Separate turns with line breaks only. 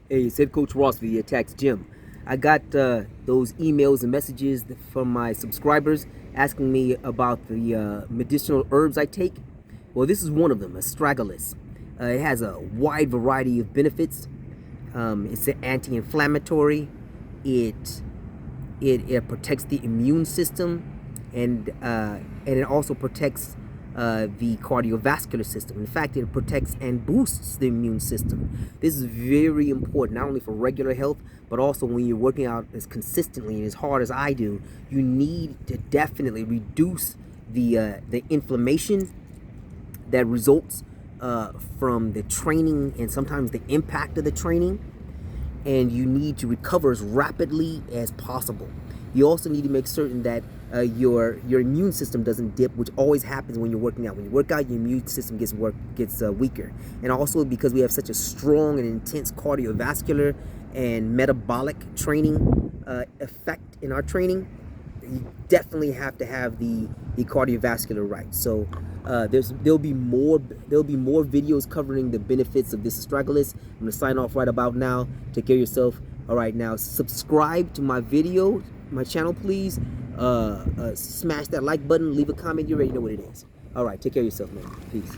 Hey, it's Head Coach Ross for the Attacks Gym. I got those emails and messages from my subscribers asking me about the medicinal herbs I take. Well, this is one of them, Astragalus. It has a wide variety of benefits. It's an anti-inflammatory. It protects the immune system, and it also protects the cardiovascular system. In fact, it protects and boosts the immune system. This is very important, not only for regular health, but also when you're working out as consistently and as hard as I do. You need to definitely reduce the inflammation that results from the training and sometimes the impact of the training, and you need to recover as rapidly as possible. You also need to make certain that your immune system doesn't dip, which always happens when you're working out. When you work out, your immune system gets weaker. And also because we have such a strong and intense cardiovascular and metabolic training effect in our training, you definitely have to have the cardiovascular right. So there'll be more videos covering the benefits of this astragalus. I'm gonna sign off right about now. Take care of yourself. All right, now subscribe to my video, my channel, please. Smash that like button, leave a comment. You already know what it is. All right, take care of yourself, man. Peace.